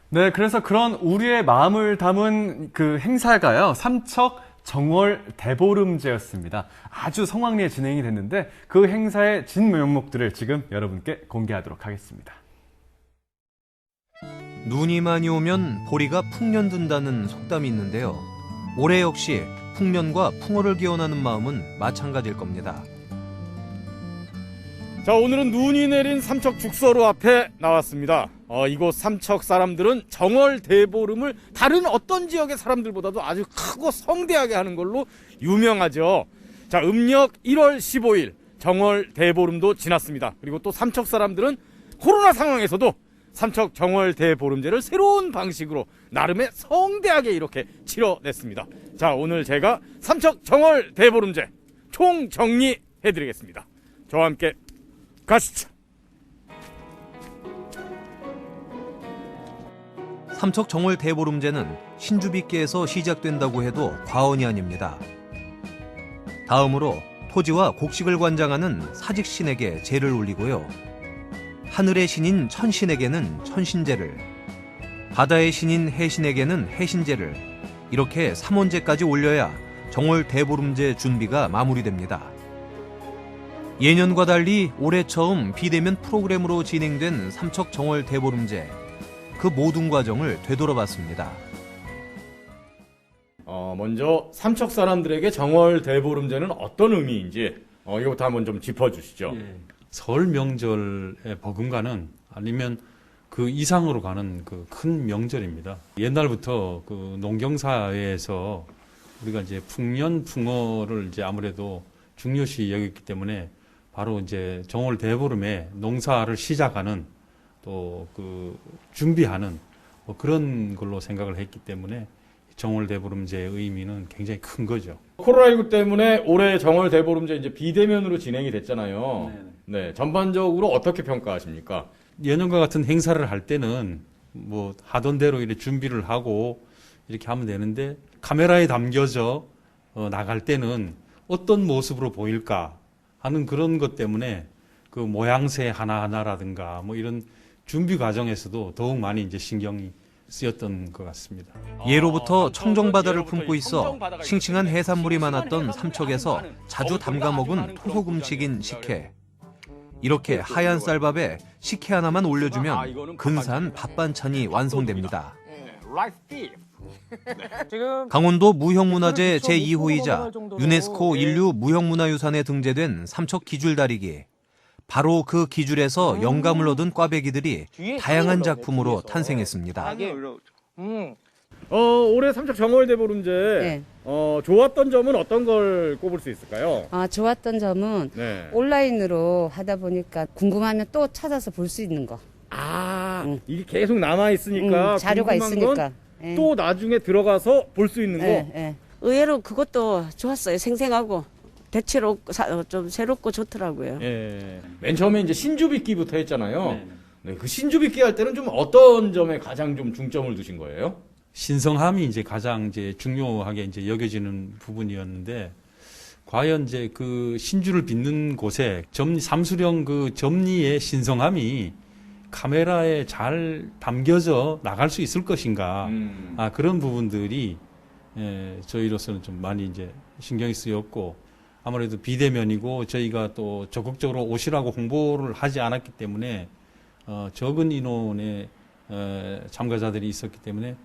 네, 그래서 그런 우리의 마음을 담은 그 행사가요, 삼척 정월 대보름제였습니다. 아주 성황리에 진행이 됐는데 그 행사의 진 명목들을 지금 여러분께 공개하도록 하겠습니다. 눈이 많이 오면 보리가 풍년 든다는 속담이 있는데요. 올해 역시 풍년과 풍어를 기원하는 마음은 마찬가지일 겁니다. 자, 오늘은 눈이 내린 삼척 죽서로 앞에 나왔습니다. 이곳 삼척 사람들은 정월 대보름을 다른 어떤 지역의 사람들보다도 아주 크고 성대하게 하는 걸로 유명하죠. 자, 음력 1월 15일 정월 대보름도 지났습니다. 그리고 또 삼척 사람들은 코로나 상황에서도 삼척 정월 대보름제를 새로운 방식으로 나름의 성대하게 이렇게 치러냈습니다. 자, 오늘 제가 삼척 정월 대보름제 총정리해드리겠습니다. 저와 함께 가시죠. 삼척 정월 대보름제는 신주비께에서 시작된다고 해도 과언이 아닙니다. 다음으로 토지와 곡식을 관장하는 사직신에게 제를 올리고요. 하늘의 신인 천신에게는 천신제를, 바다의 신인 해신에게는 해신제를 이렇게 3원제까지 올려야 정월 대보름제 준비가 마무리됩니다. 예년과 달리 올해 처음 비대면 프로그램으로 진행된 삼척 정월 대보름제, 그 모든 과정을 되돌아봤습니다. 먼저 삼척 사람들에게 정월 대보름제는 어떤 의미인지 이것부터 한번 좀 짚어주시죠. 예, 설 명절에 버금가는 아니면 그 이상으로 가는 그 큰 명절입니다. 옛날부터 그 농경사회에서 우리가 이제 풍년 풍어를 이제 아무래도 중요시 여겼기 때문에 바로 이제 정월 대보름에 농사를 시작하는 또 그 준비하는 뭐 그런 걸로 생각을 했기 때문에 정월 대보름제의 의미는 굉장히 큰 거죠. 코로나19 때문에 올해 정월 대보름제 이제 비대면으로 진행이 됐잖아요. 네, 전반적으로 어떻게 평가하십니까? 예년과 같은 행사를 할 때는 뭐 하던 대로 이렇게 준비를 하고 이렇게 하면 되는데 카메라에 담겨져 나갈 때는 어떤 모습으로 보일까 하는 그런 것 때문에 그 모양새 하나하나라든가 뭐 이런 준비 과정에서도 더욱 많이 이제 신경이 쓰였던 것 같습니다. 예로부터 청정바다를 품고 있어 싱싱한 해산물이 많았던 삼척에서 자주 담가 먹은 토속 음식인 식혜. 이렇게 하얀 쌀밥에 식혜 하나만 올려주면 근사한 밥 반찬이 완성됩니다. 강원도 무형문화재 제2호이자 유네스코 인류 무형문화유산에 등재된 삼척 기줄다리기. 바로 그 기줄에서 영감을 얻은 꽈배기들이 다양한 작품으로 탄생했습니다. 올해 삼척 정월 대보름제 네. 좋았던 점은 어떤 걸 꼽을 수 있을까요? 좋았던 점은 네. 온라인으로 하다 보니까 궁금하면 또 찾아서 볼 수 있는 거. 이게 계속 남아 있으니까 자료가 있으니까. 또 나중에 들어가서 볼 수 있는 거. 의외로 그것도 좋았어요. 생생하고 대체로 좀 새롭고 좋더라고요. 예. 맨 처음에 이제 신주비끼부터 했잖아요. 네, 그 신주비끼 할 때는 좀 어떤 점에 가장 좀 중점을 두신 거예요? 신성함이 이제 가장 이제 중요하게 이제 여겨지는 부분이었는데, 과연 이제 그 신주를 빚는 곳에 삼수령 그 점리의 신성함이 카메라에 잘 담겨져 나갈 수 있을 것인가. 그런 부분들이 저희로서는 좀 많이 이제 신경이 쓰였고, 아무래도 비대면이고 저희가 또 적극적으로 오시라고 홍보를 하지 않았기 때문에 적은 인원의 참가자들이 있었기 때문에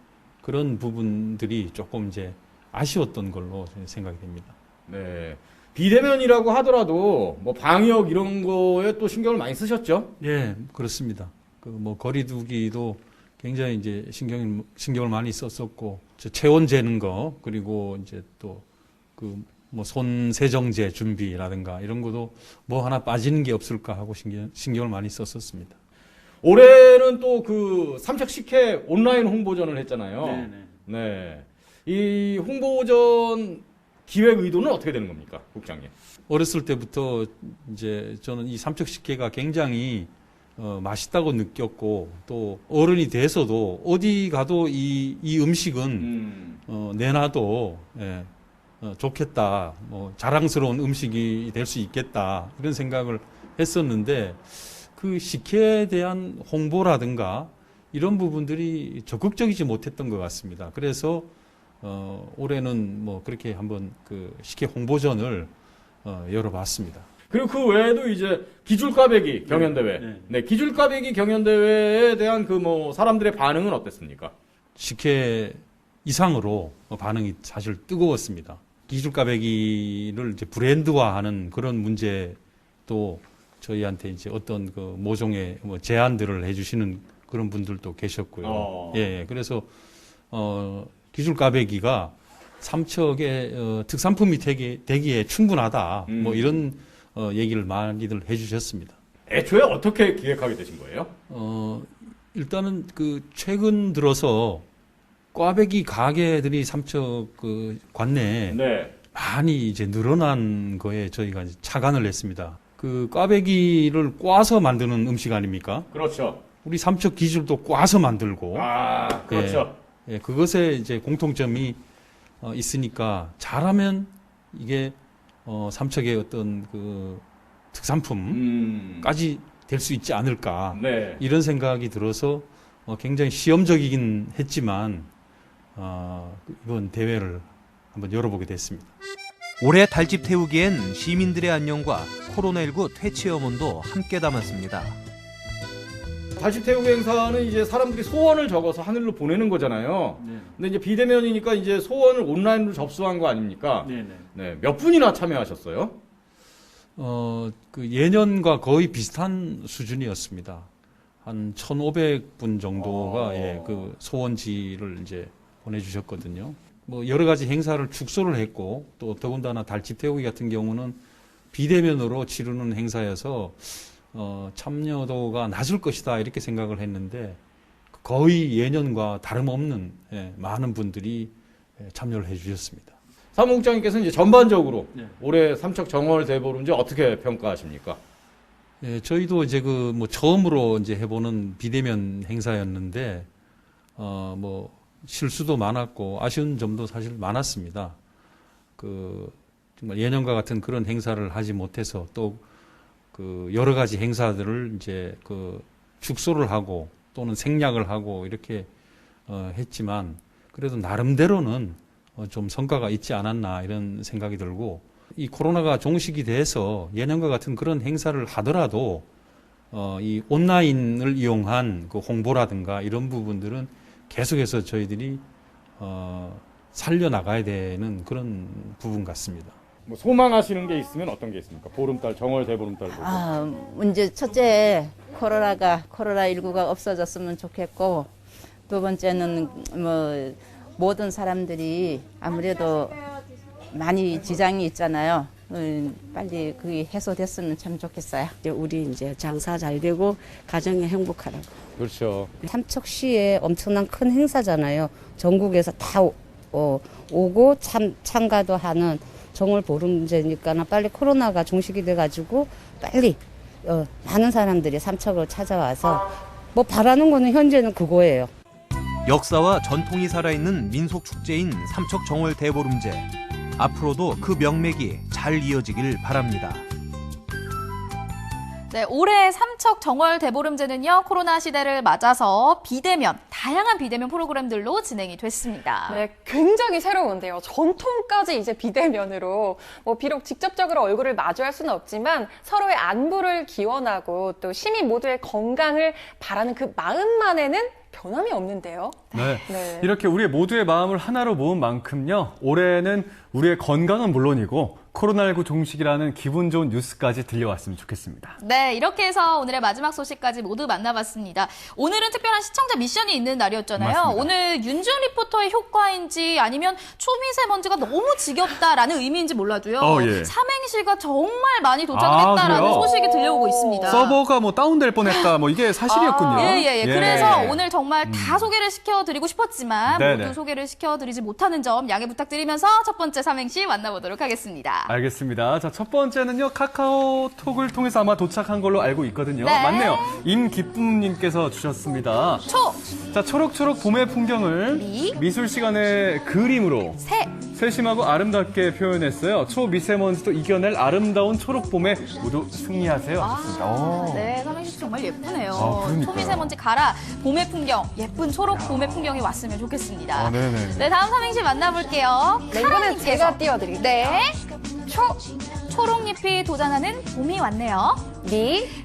그런 부분들이 조금 이제 아쉬웠던 걸로 생각이 됩니다. 네. 비대면이라고 하더라도 뭐 방역 이런 거에 또 신경을 많이 쓰셨죠? 예, 그렇습니다. 그 뭐 거리두기도 굉장히 이제 신경을 많이 썼었고, 체온 재는 거, 그리고 이제 또 그 뭐 손 세정제 준비라든가 이런 것도 뭐 하나 빠지는 게 없을까 하고 신경을 많이 썼었습니다. 올해는 또 그 삼척식회 온라인 홍보전을 했잖아요. 네네. 네. 이 홍보전 기획 의도는 어떻게 되는 겁니까, 국장님? 어렸을 때부터 이제 저는 이 삼척식혜가 굉장히 맛있다고 느꼈고, 또 어른이 돼서도 어디 가도 이 음식은 내놔도 좋겠다, 뭐 자랑스러운 음식이 될 수 있겠다, 이런 생각을 했었는데, 그 식혜에 대한 홍보라든가 이런 부분들이 적극적이지 못했던 것 같습니다. 그래서 올해는 뭐 그렇게 한번 그 식혜 홍보전을 열어봤습니다. 그리고 그 외에도 이제 기줄꽈배기 경연대회, 네, 기줄꽈배기 경연대회에 대한 그 뭐 사람들의 반응은 어땠습니까? 식혜 이상으로 반응이 사실 뜨거웠습니다. 기줄꽈배기를 이제 브랜드화하는 그런 문제도 저희한테 이제 어떤 그 모종의 뭐 제안들을 해주시는 그런 분들도 계셨고요. 예, 그래서 기줄꽈배기가 삼척의 특산품이 되기에 충분하다. 뭐 이런 얘기를 많이들 해주셨습니다. 애초에 어떻게 기획하게 되신 거예요? 일단은 그 최근 들어서 꽈배기 가게들이 삼척 그 관내에 많이 이제 늘어난 거에 저희가 이제 착안을 했습니다. 그 꽈배기를 꽈서 만드는 음식 아닙니까? 그렇죠. 우리 삼척 기술도 꽈서 만들고. 그렇죠. 예, 그것에 이제 공통점이 있으니까 잘하면 이게 삼척의 어떤 그 특산품까지 될 수 있지 않을까. 이런 생각이 들어서 굉장히 시험적이긴 했지만 이번 대회를 한번 열어보게 됐습니다. 올해 달집 태우기엔 시민들의 안녕과 코로나19 퇴치염원도 함께 담았습니다. 달집 태우기 행사는 이제 사람들이 소원을 적어서 하늘로 보내는 거잖아요. 근데 이제 비대면이니까 이제 소원을 온라인으로 접수한 거 아닙니까? 네. 몇 분이나 참여하셨어요? 그 예년과 거의 비슷한 수준이었습니다. 한 1,500분 정도가 그 소원지를 이제 보내주셨거든요. 뭐 여러 가지 행사를 축소를 했고, 또 더군다나 달집 태우기 같은 경우는 비대면으로 치르는 행사여서 참여도가 낮을 것이다 이렇게 생각을 했는데, 거의 예년과 다름없는 많은 분들이 참여를 해주셨습니다. 사무국장님께서는 이제 전반적으로 올해 삼척 정월 대보름제 어떻게 평가하십니까? 예, 저희도 이제 그 뭐 처음으로 이제 해보는 비대면 행사였는데 뭐 실수도 많았고 아쉬운 점도 사실 많았습니다. 그 정말 예년과 같은 그런 행사를 하지 못해서 또 그 여러 가지 행사들을 이제 그 축소를 하고 또는 생략을 하고 이렇게 했지만 그래도 나름대로는 좀 성과가 있지 않았나 이런 생각이 들고, 이 코로나가 종식이 돼서 예년과 같은 그런 행사를 하더라도 이 온라인을 이용한 그 홍보라든가 이런 부분들은 계속해서 저희들이 살려나가야 되는 그런 부분 같습니다. 뭐 소망하시는 게 있으면 어떤 게 있습니까? 보름달, 정월 대보름달 보고. 문제 첫째, 코로나19가 없어졌으면 좋겠고, 두 번째는 뭐 모든 사람들이 아무래도 많이 지장이 있잖아요. 빨리 그게 해소됐으면 참 좋겠어요. 우리 이제 장사 잘 되고 가정이 행복하라고. 그렇죠. 삼척시에 엄청난 큰 행사잖아요. 전국에서 다 오고 참가도 하는 정월 보름제니까 빨리 코로나가 종식이 돼가지고 빨리 많은 사람들이 삼척을 찾아와서 뭐 바라는 거는 현재는 그거예요. 역사와 전통이 살아있는 민속 축제인 삼척 정월 대보름제. 앞으로도 그 명맥이 잘 이어지길 바랍니다. 네, 올해 삼척 정월 대보름제는요, 코로나 시대를 맞아서 비대면, 다양한 비대면 프로그램들로 진행이 됐습니다. 네, 굉장히 새로운데요. 전통까지 이제 비대면으로, 비록 직접적으로 얼굴을 마주할 수는 없지만 서로의 안부를 기원하고 또 시민 모두의 건강을 바라는 그 마음만에는 변함이 없는데요. 네. 이렇게 우리의 모두의 마음을 하나로 모은 만큼요, 올해는 우리의 건강은 물론이고 코로나19 종식이라는 기분 좋은 뉴스까지 들려왔으면 좋겠습니다. 네, 이렇게 해서 오늘의 마지막 소식까지 모두 만나봤습니다. 오늘은 특별한 시청자 미션이 있는 날이었잖아요. 맞습니다. 오늘 윤준 리포터의 효과인지 아니면 초미세먼지가 너무 지겹다라는 의미인지 몰라도요. 예. 삼행시가 정말 많이 도착을 했다라는 그래요? 소식이 들려오고 있습니다. 서버가 다운될 뻔했다, 이게 사실이었군요. 예. 그래서 오늘 정말 다 소개를 시켜드리고 싶었지만 네네. 모두 소개를 시켜드리지 못하는 점 양해 부탁드리면서 첫 번째 삼행시 만나보도록 하겠습니다. 알겠습니다. 자, 첫 번째는요, 카카오톡을 통해서 아마 도착한 걸로 알고 있거든요. 네. 맞네요. 임기쁨님께서 주셨습니다. 자, 초록초록 봄의 풍경을 미술 시간의 그림으로 세심하고 아름답게 표현했어요. 초미세먼지도 이겨낼 아름다운 초록봄에 모두 승리하세요. 하셨습니다. 네, 삼행시 정말 예쁘네요. 그러니까요. 초미세먼지 가라, 봄의 풍경, 예쁜 초록 봄의 풍경이 왔으면 좋겠습니다. 네네. 네, 다음 삼행시 만나볼게요. 네, 이번엔 제가 띄워드릴게요. 네. 초록잎이 도전하는 봄이 왔네요.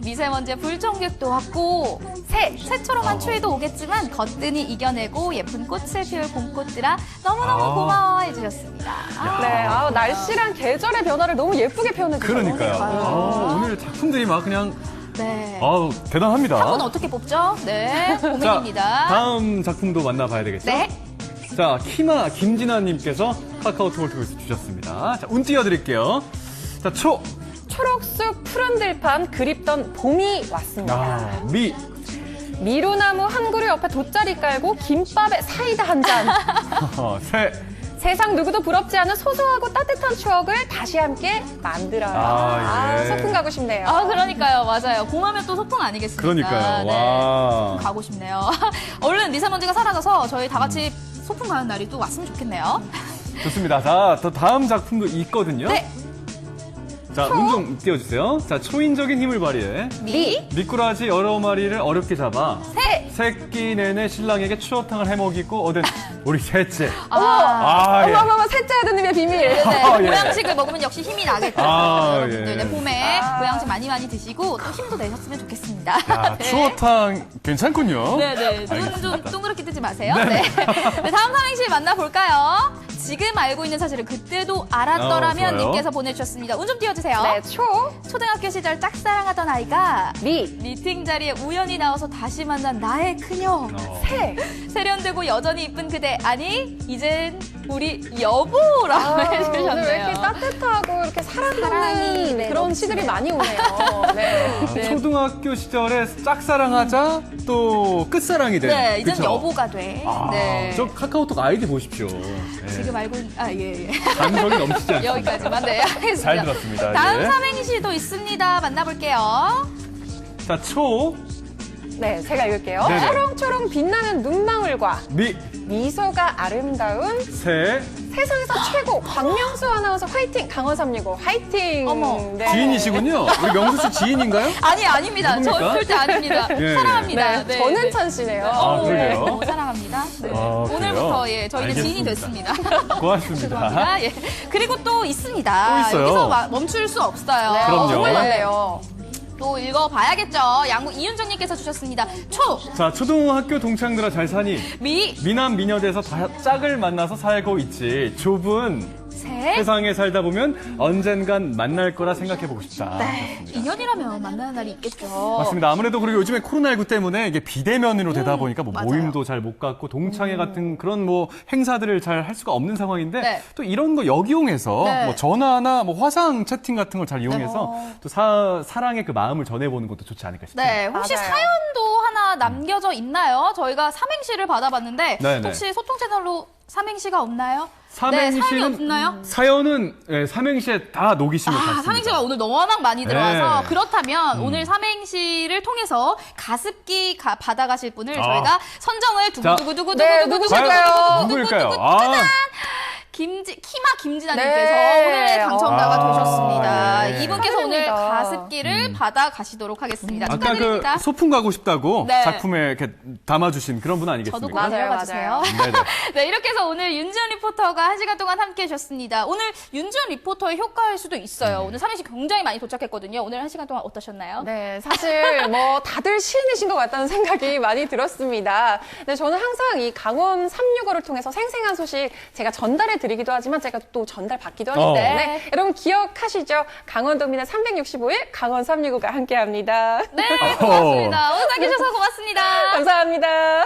미세먼지의 불청객도 왔고, 새초롬한 추위도 오겠지만 거뜬히 이겨내고 예쁜 꽃을 피울 봄꽃들아 너무너무 고마워해 주셨습니다. 네, 날씨랑 계절의 변화를 너무 예쁘게 표현해 주셔서 그러니까요. 오늘 작품들이 막 그냥 네. 대단합니다. 한 분 어떻게 뽑죠? 네, 고민입니다. 자, 다음 작품도 만나봐야 되겠죠? 네. 자, 키마 김진아님께서 카카오톡을 통해서 주셨습니다. 자, 운 띄워드릴게요. 자, 초록숲 푸른 들판 그립던 봄이 왔습니다. 미루나무 한 그루 옆에 돗자리 깔고 김밥에 사이다 한 잔. 세상 누구도 부럽지 않은 소소하고 따뜻한 추억을 다시 함께 만들어요. 소풍 가고 싶네요. 그러니까요. 맞아요. 봄하면 또 소풍 아니겠습니까? 그러니까요. 네. 와. 소풍 가고 싶네요. 얼른 미세먼지가 사라져서 저희 다 같이 소풍 가는 날이 또 왔으면 좋겠네요. 좋습니다. 자, 더 다음 작품도 있거든요. 네. 자, 운 좀 띄워주세요. 자, 초인적인 힘을 발휘해. 미꾸라지 여러 마리를 어렵게 잡아. 새끼 내내 신랑에게 추어탕을 해먹이고 얻은 우리 셋째. 어머, 셋째 아드님의 비밀. 네, 예. 보양식을 먹으면 역시 힘이 나겠죠. 여러분들 예. 네, 봄에 보양식 많이 드시고 또 힘도 내셨으면 좋겠습니다. 야, 네. 추어탕 괜찮군요. 네네. 눈 좀 동그랗게 뜨지 마세요. 네. 네, 다음 삼행시 만나볼까요? 지금 알고 있는 사실을 그때도 알았더라면 좋아요. 님께서 보내주셨습니다. 운 좀 띄워주세요. 네, 초등학교 시절 짝사랑하던 아이가 미팅 자리에 우연히 나와서 다시 만난 나의 그녀. 세련되고 여전히 이쁜 그대. 아니, 이젠 우리 여보라고 해주셨네요. 오늘 왜 이렇게 따뜻하고 이렇게 사랑이, 사랑하는 네, 그런 시들이 많이 오네요. 네. 초등학교 시절에 짝사랑하자 또 끝사랑이 돼. 네, 이젠 그쵸? 여보가 돼. 네. 저 카카오톡 아이디 보십시오. 네. 지금 알고 예. 감정이 넘치지 않습니다. 여기까지만. 네, 알겠습니다. 잘 들었습니다. 다음 예. 삼행시도 있습니다. 만나볼게요. 자, 네, 제가 읽을게요. 네네. 초롱초롱 빛나는 눈망울과 미소가 아름다운 세상에서 최고 박명수 아나운서 화이팅! 강원 365 화이팅! 어머. 네. 지인이시군요. 우리 명수 씨 지인인가요? 아니, 아닙니다. 저 누굽니까? 절대 아닙니다. 예. 사랑합니다. 네, 전은찬 씨네요. 그러게요. 너무 사랑합니다. 네. 그래요? 오늘부터 저희는 알겠습니다. 지인이 됐습니다. 고맙습니다. 죄송합니다. 예. 그리고 또 있습니다. 또 있어요? 여기서 멈출 수 없어요. 네, 그럼요. 정말 많네요. 또 읽어봐야겠죠. 양구 이윤정님께서 주셨습니다. 자, 초등학교 동창들아 잘 사니? 미남 미녀돼서 짝을 만나서 살고 있지. 좁은 세상에 살다 보면 언젠간 만날 거라 생각해보고 싶다. 네, 인연이라면 만나는 날이 있겠죠. 맞습니다. 아무래도 그리고 요즘에 코로나19 때문에 이게 비대면으로 되다 보니까 맞아요. 모임도 잘 못 갖고 동창회 같은 그런 행사들을 잘 할 수가 없는 상황인데 네. 또 이런 거 역이용해서 네. 전화나 화상 채팅 같은 걸 잘 이용해서 또 사랑의 그 마음을 전해보는 것도 좋지 않을까 싶습니다. 네, 혹시 맞아요. 사연도 하나 남겨져 있나요? 저희가 삼행시를 받아봤는데 네네. 혹시 소통 채널로 삼행시가 없나요? 삼행시는 네, 사연이 없나요? 사연은 삼행시에 다 녹이시면 같습니다. 삼행시가 오늘 워낙 많이 들어와서 네. 그렇다면 오늘 삼행시를 통해서 가습기 받아가실 분을 저희가 선정을 두구두구두구두구 네, 누구실까요? 누구일까요? 키마 김진아님께서 네. 오늘 당첨자가 되셨습니다. 네. 이분께서 오늘 축하드립니다. 가습기를 받아가시도록 하겠습니다. 아까 축하드립니다. 그 소풍 가고 싶다고 네. 작품에 이렇게 담아주신 그런 분 아니겠습니까? 저도 꼭 내려가주세요. 네네. 네, 이렇게 해서 오늘 윤지은 리포터가 1시간 동안 함께 해주셨습니다. 오늘 윤지은 리포터의 효과일 수도 있어요. 오늘 삼행시 굉장히 많이 도착했거든요. 오늘 1시간 동안 어떠셨나요? 네, 사실 뭐 다들 시인이신 것 같다는 생각이 많이 들었습니다. 네, 저는 항상 이 강원 365를 통해서 생생한 소식 제가 전달해 드리기도 하지만 제가 또 전달 받기도 하기 때문에 네. 여러분 기억하시죠? 강원도민의 365일 강원 365가 함께합니다. 네, 고맙습니다. 오늘 나와주셔서 고맙습니다. 감사합니다.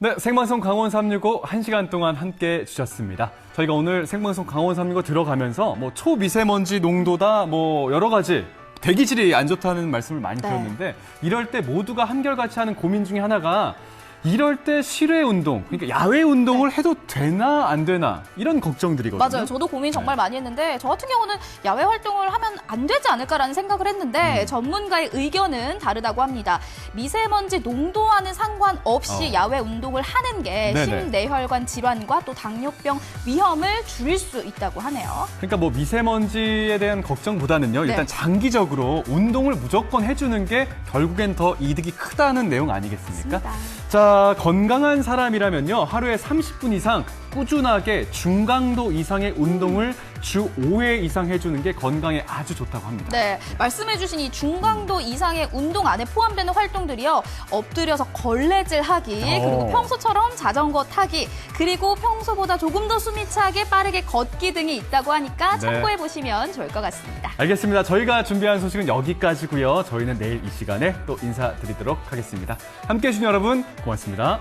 네, 생방송 강원 365 1시간 동안 함께 해주셨습니다. 저희가 오늘 생방송 강원 365 들어가면서 뭐 초미세먼지 농도다 뭐 여러 가지 대기질이 안 좋다는 말씀을 많이 드렸는데 이럴 때 모두가 한결같이 하는 고민 중에 하나가 이럴 때 실외 운동, 그러니까 야외 운동을 해도 되나 안 되나 이런 걱정들이거든요. 맞아요. 저도 고민 정말 많이 했는데 저 같은 경우는 야외 활동을 하면 안 되지 않을까라는 생각을 했는데 전문가의 의견은 다르다고 합니다. 미세먼지 농도와는 상관없이 야외 운동을 하는 게 네네. 심뇌혈관 질환과 또 당뇨병 위험을 줄일 수 있다고 하네요. 그러니까 뭐 미세먼지에 대한 걱정보다는요. 일단 네. 장기적으로 운동을 무조건 해주는 게 결국엔 더 이득이 크다는 내용 아니겠습니까? 자, 건강한 사람이라면요. 하루에 30분 이상 꾸준하게 중강도 이상의 운동을 주 5회 이상 해주는 게 건강에 아주 좋다고 합니다. 네, 말씀해주신 이 중강도 이상의 운동 안에 포함되는 활동들이요. 엎드려서 걸레질하기, 그리고 평소처럼 자전거 타기, 그리고 평소보다 조금 더 숨이 차게 빠르게 걷기 등이 있다고 하니까 참고해보시면 좋을 것 같습니다. 알겠습니다. 저희가 준비한 소식은 여기까지고요. 저희는 내일 이 시간에 또 인사드리도록 하겠습니다. 함께해 주신 여러분 고맙습니다.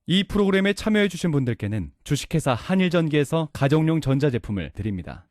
이 프로그램에 참여해 주신 분들께는 주식회사 한일전기에서 가정용 전자제품을 드립니다.